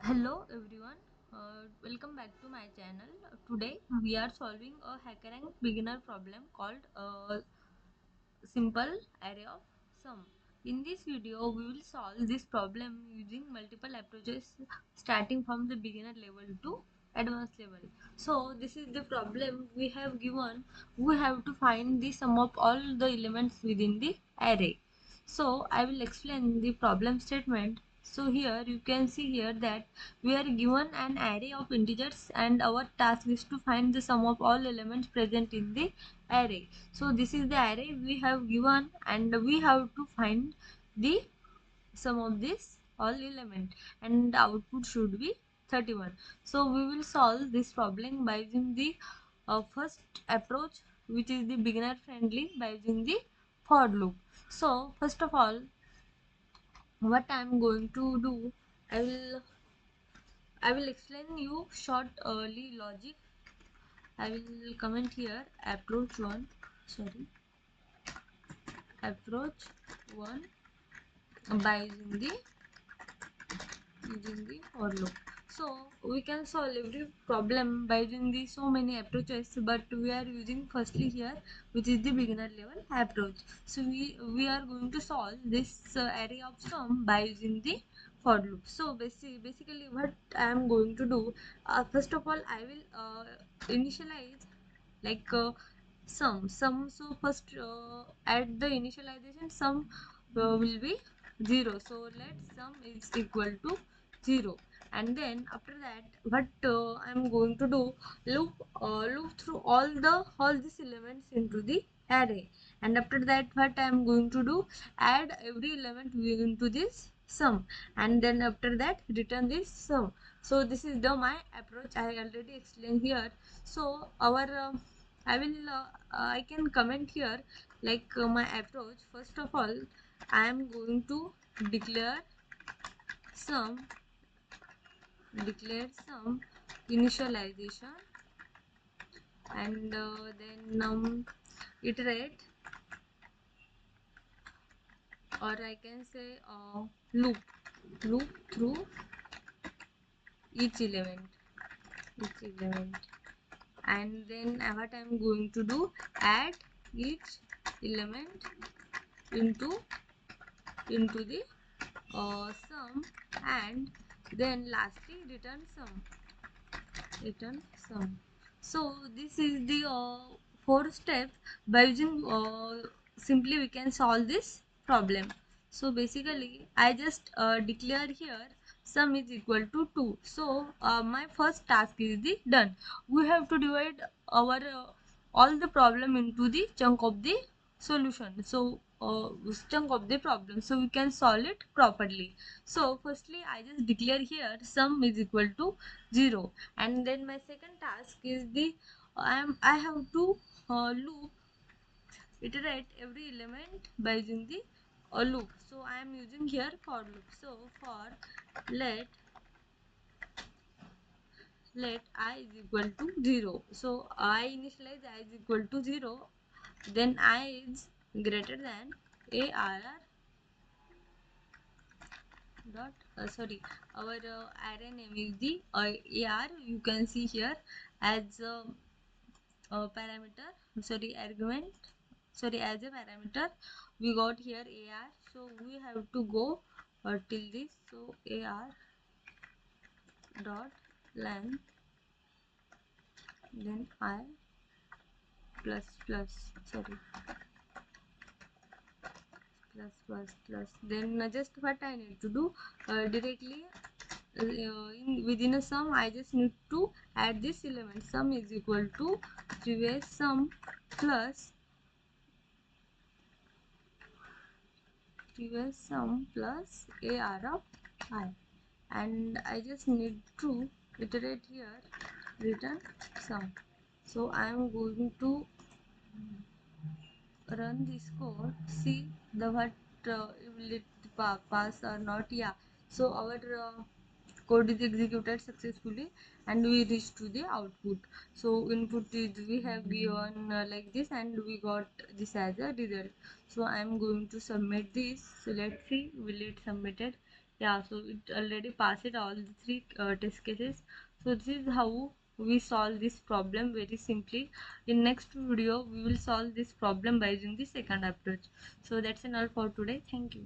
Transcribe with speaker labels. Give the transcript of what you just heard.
Speaker 1: Hello everyone, welcome back to my channel. Today we are solving a HackerRank beginner problem called simple array of sum. In this video we will solve this problem using multiple approaches starting from the beginner level to advanced level. So this is the problem we have given. We have to find the sum of all the elements within the array. So I will explain the problem statement. So here you can see here that we are given an array of integers and our task is to find the sum of all elements present in the array. So this is the array we have given and we have to find the sum of this all element, and the output should be 31. So we will solve this problem by using the first approach, which is the beginner friendly, by using the for loop. So first of all, what I am going to do, I will explain you short early logic. I will comment here approach 1, sorry, approach 1 by using the for loop. So we can solve every problem by using the so many approaches, but we are using firstly here, which is the beginner level approach. So we are going to solve this array of sum by using the for loop. So basically what I am going to do, first of all I will initialize like sum. So first at the initialization sum will be 0. So let sum is equal to 0, and then after that what I'm going to do, loop through all these elements into the array, and after that what I'm going to do, add every element into this sum, and then after that return this sum. So this is the my approach I already explained here. So our I can comment here like my approach. First of all, I am going to declare some initialization, and then iterate, or I can say loop through each element, and then what I'm going to do, add each element into the sum, and then lastly return sum. So this is the fourth step. By using simply we can solve this problem. So basically I just declare here sum is equal to 2. So my first task is the done. We have to divide our all the problem into the chunk of the solution. So chunk of the problem, so we can solve it properly. So firstly I just declare here sum is equal to 0, and then my second task is the I have to loop iterate every element by using the loop. So I am using here for loop. So for let I is equal to 0. So I initialize I is equal to 0, then I is greater than arr dot sorry, our array name is the ar, you can see here as parameter, sorry, argument, sorry, as a parameter we got here ar. So we have to go till this. So ar dot length, then I plus, sorry, plus, then just what I need to do, directly within a sum I just need to add this element. Sum is equal to previous sum plus ar of I, and I just need to iterate here return sum. So I am going to run this code, see the what will it pass or not. Yeah, so our code is executed successfully and we reach to the output. So input is we have given like this, and we got this as a result. So I am going to submit this. So let's see will it submitted. Yeah, so it already passed all the three test cases. So this is how we solve this problem very simply. In next video we will solve this problem by using the second approach. So that's all for today. Thank you.